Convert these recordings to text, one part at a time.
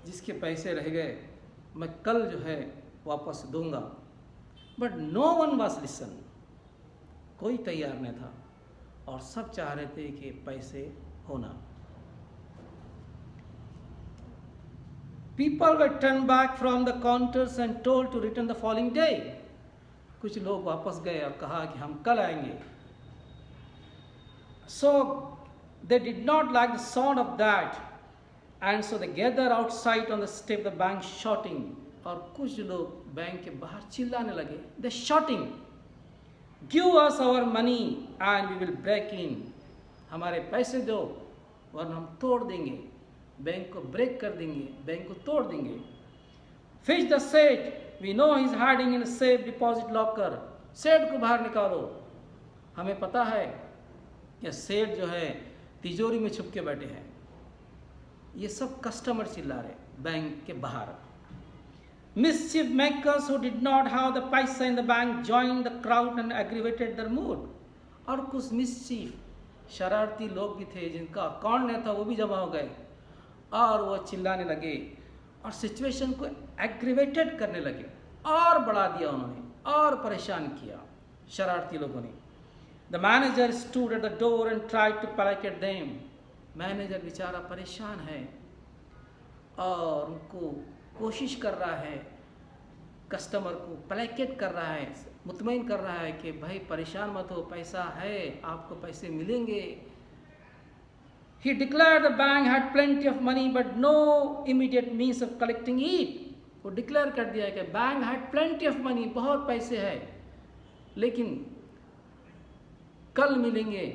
जिसके पैसे रह गए मैं कल जो है वापस दूंगा। But no one was listen, कोई तैयार नहीं था और सब चाह रहे थे कि पैसे होना। People were turned back from the counters and told to return the following day. कुछ लोग वापस गए और कहा कि हम कल आएंगे। So they did not like the sound of that, and so they gathered outside on the step of the bank shouting. और कुछ लोग बैंक के बाहर चिल्लाने लगे। They shouting, give us our money and we will break in. हमारे पैसे दो वरना हम तोड़ देंगे, बैंक को ब्रेक कर देंगे, बैंक को तोड़ देंगे। Fetch the safe, we know he is hiding in a safe deposit locker. सेठ को बाहर निकालो, हमें पता है यह सेठ जो है तिजोरी में छुप के बैठे हैं। ये सब कस्टमर चिल्ला रहे बैंक के बाहर। Mischief makers who did not have the paisa in the bank joined the crowd and aggravated their mood. और कुछ मिस्चीफ शरारती लोग भी थे जिनका अकाउंट नहीं था, वो भी जमा हो गए और वो चिल्लाने लगे और सिचुएशन को एग्रीवेटेड करने लगे और बढ़ा दिया उन्होंने और परेशान किया शरारती लोगों ने। The manager stood at the door and tried to placate them. Manager बेचारा परेशान है और उनको कोशिश कर रहा है, कस्टमर को प्लेकेट कर रहा है, मुतमईन कर रहा है कि भाई परेशान मत हो, पैसा है, आपको पैसे मिलेंगे। He declared the bank had plenty of money but no immediate means of collecting it. वो डिक्लेयर कर दिया है कि bank had plenty of money, बहुत पैसे है, लेकिन कल मिलेंगे,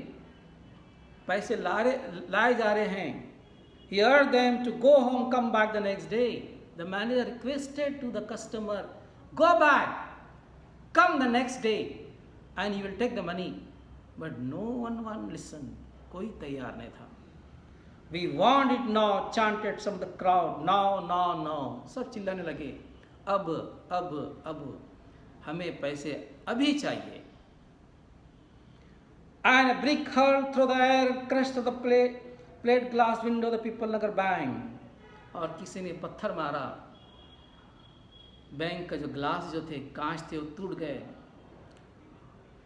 पैसे लाए जा रहे हैं। He urged them to go home, come back the next day. The manager requested to the customer, go back, come the next day and you will take the money. But no one listened. कोई तैयार नहीं था। We want it now, chanted some of the crowd. No. सब चिल्लाने लगे, अब हमें पैसे अभी चाहिए। And a brick hurled through the air crushed the plate glass window of the People Nagar Bank. और किसी ने पत्थर मारा, बैंक का जो ग्लास जो थे, कांच थे, वो टूट गए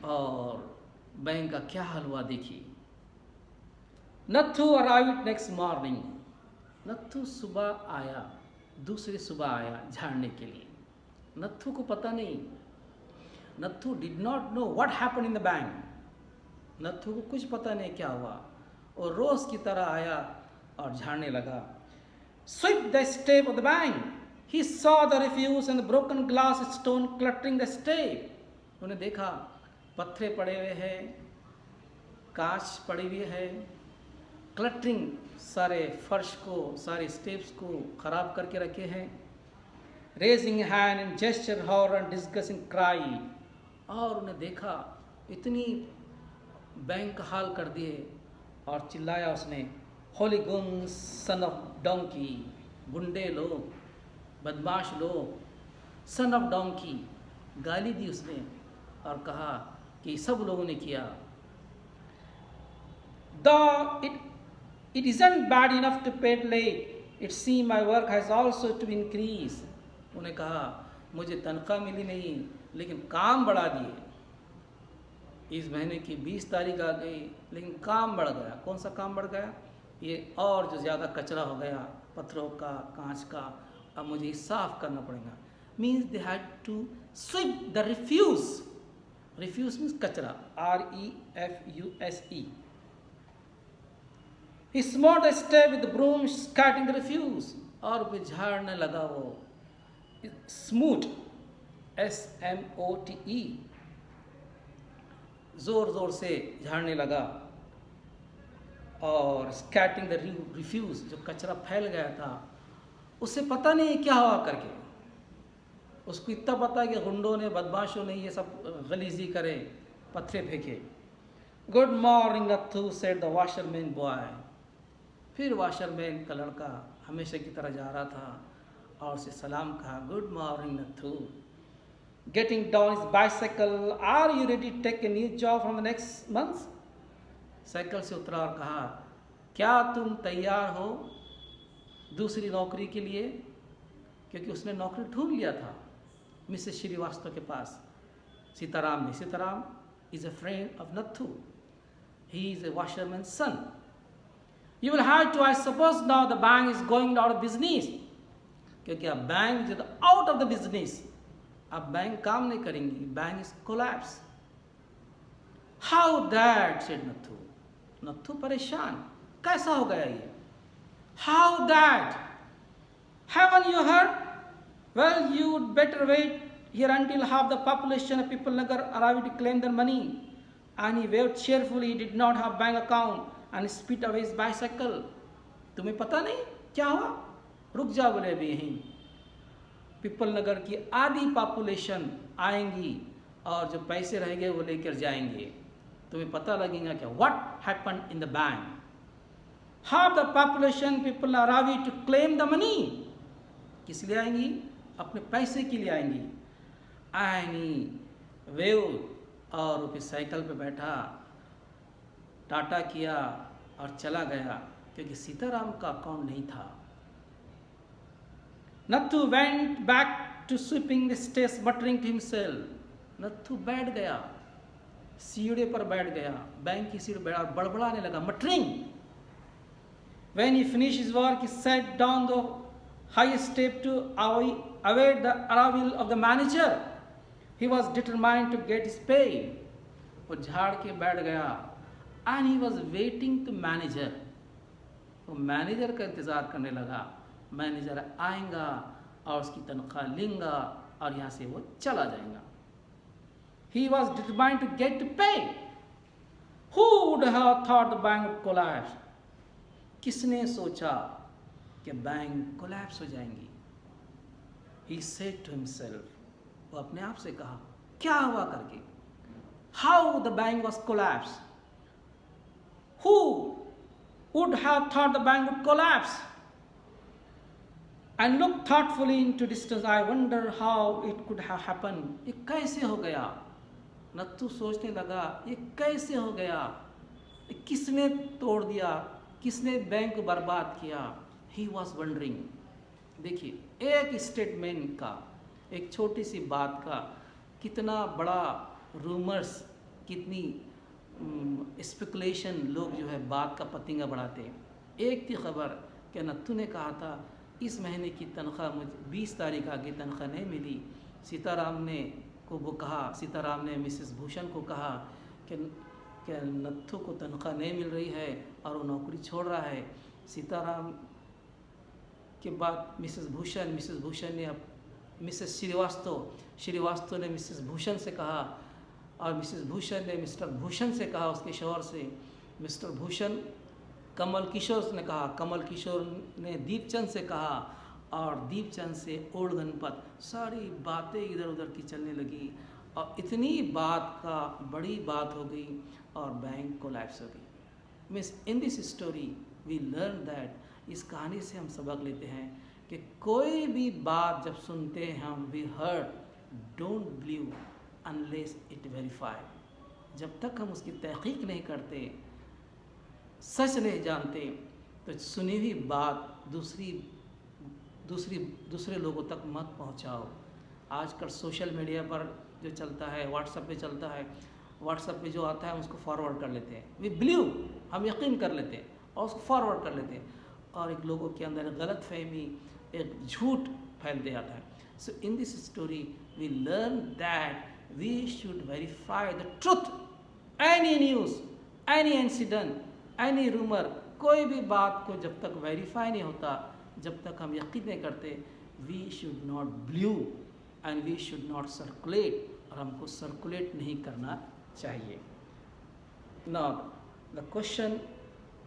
और बैंक का क्या हाल हुआ देखिए। Nathu arrived next morning. Nathu सुबह आया, दूसरी सुबह आया झाड़ने के लिए। नथु को पता नहीं, Nathu did not know what happened in the bank. Nathu को कुछ पता नहीं क्या हुआ, और रोज की तरह आया और झाड़ने लगा। Sweep the step of the bank. He saw the refuse and the broken glass stone cluttering the step. उन्हें देखा पत्थरे पड़े हुए हैं, कांच पड़ी हुई है, क्लटरिंग सारे फर्श को, सारे स्टेप्स को खराब करके रखे हैं। Raising hand and gesture horror and disgust and cry. और उन्हें देखा इतनी बैंक का हाल कर दिए और चिल्लाया उसने, होली गुम सन ऑफ डोंकी। गुंडे लोग, बदमाश लोग, सन ऑफ डोंकी, गाली दी उसने और कहा कि सब लोगों ने किया। It isn't bad enough to pay late. It seems my work has also to increase. उन्हें कहा मुझे तनख्वाह मिली नहीं, लेकिन काम बढ़ा दिए। इस महीने की 20 तारीख आ गई, लेकिन काम बढ़ गया। कौन सा काम बढ़ गया? ये और जो ज़्यादा कचरा हो गया, पत्थरों का, कांच का, अब मुझे साफ करना पड़ेगा। Means they had to sweep the refuse. Refuse means कचरा, REFUSE। He smote the step with the broom, scattering the refuse. और वो झाड़ने लगा, वो स्मूट, SMOTE, जोर जोर से झाड़ने लगा और स्कैटिंग द रिफ्यूज, जो कचरा फैल गया था, उसे पता नहीं क्या हुआ करके। उसको इतना पता कि गुंडों ने, बदमाशों ने ये सब गलीजी करे, पत्थरे फेंके। Good morning Nathu, said the washerman boy. फिर वॉशरमैन का लड़का हमेशा की तरह जा रहा था और उसे सलाम कहा, good morning Nathu. Getting down his bicycle, are you ready to take a new job from the next month? Cycle से उतरा और कहा, क्या तुम तैयार हो दूसरी नौकरी के लिए, क्योंकि उसने नौकरी ढूंढ लिया था मिसेस श्रीवास्तव के पास, सीताराम ने. Sitaram is a friend of Nathu. He is a washerman's son. You will have to, I suppose now the bank is going out of business. क्योंकि अब बैंक जो आउट ऑफ द बिजनेस, अब बैंक काम नहीं करेंगी, bank is collapse. How that said Nathu. Nathu परेशान, कैसा हो गया ये? How that? Haven't you heard? Well you better wait here until half the population of People Nagar arrived to claim their money. And he waved cheerfully. He did not have bank account and spit away his bicycle. तुम्हें पता नहीं क्या हुआ? रुक जा बोले अभी यहीं. पीपल नगर की आधी पॉपुलेशन आएंगी और जो पैसे रहेंगे वो लेकर जाएंगे. तुम्हें पता लगेगा क्या? What happened in the bank? Half the population people arrived to claim the money. किस लिए आएंगी? अपने पैसे के लिए आएंगी. आएंगी वेव और फिर साइकिल पे बैठा, टाटा किया और चला गया, क्योंकि सीताराम का अकाउंट नहीं था. Nathu went back to sweeping the stage muttering to himself. Nathu बैठ गया, सीढ़े पर बैठ गया, बैंक की सीढ़ी बैठा, बड़बड़ाने लगा, muttering. When he finished his work, he sat down the highest step to await the arrival of the manager. He was determined to get his pay. वो झाड़ के बैठ गया. And he was waiting to manager. वो manager का इंतज़ार करने लगा. मैनेजर आएगा और उसकी तनख्वाह लेगा और यहाँ से वो चला जाएगा. He was determined to get to pay. Who would have thought the bank would collapse? किसने सोचा कि बैंक कोलैप्स हो जाएंगी? He said to himself. वो अपने आप से कहा, क्या हुआ करके? How the bank was collapsed? Who would have thought the bank would collapse? And looked thoughtfully into distance. I wonder how it could have happened. ये कैसे हो गया? नथु सोचने लगा, ये कैसे हो गया? ये किसने तोड़ दिया? किसने बैंक को बर्बाद किया? He was wondering. देखिए, एक स्टेटमेंट का, एक छोटी सी बात का कितना बड़ा रूमर्स, कितनी स्पेकुलेशन लोग जो है बात का पतंगा बढ़ाते हैं. एक थी खबर कि नथु ने कहा था इस महीने की तनख्वाह मुझे 20 तारीख आगे तनख्वाह नहीं मिली. सीताराम ने मिसेस भूषण को कहा कि नथु को तनख्वाह नहीं मिल रही है और वो नौकरी छोड़ रहा है. सीताराम के बाद मिसेस भूषण ने मिसेस श्रीवास्तव ने मिसेस भूषण से कहा और मिसेस भूषण ने मिस्टर भूषण से कहा, उसके शौहर से. मिस्टर भूषण कमल किशोर ने कहा, कमल किशोर ने दीपचंद से कहा और दीपचंद से ओल्ड गणपत. सारी बातें इधर उधर की चलने लगी और इतनी बड़ी बात हो गई और बैंक कोलैप्स हो गई. Means in this story we learn that, इस कहानी से हम सबक लेते हैं कि कोई भी बात जब सुनते हैं हम, we heard, don't believe unless it verify. जब तक हम उसकी तहकीक नहीं करते, सच नहीं जानते, तो सुनी हुई बात दूसरे लोगों तक मत पहुंचाओ. आजकल सोशल मीडिया पर जो चलता है, व्हाट्सएप पे चलता है, व्हाट्सएप पे जो आता है उसको फॉरवर्ड कर लेते हैं. वी बिलीव, हम यकीन कर लेते हैं और उसको फॉरवर्ड कर लेते हैं और एक लोगों के अंदर गलत फहमी, एक झूठ फैलते जाता है. So in this story we learn that we should verify the truth. Any news, any incident, any rumour, कोई भी बात को जब तक वेरीफाई नहीं होता, जब तक हम यकीन नहीं करते, we should not believe and we should not circulate, और हमको सर्कुलेट नहीं करना चाहिए. Now the question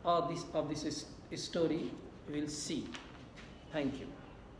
of this story we will see. Thank you.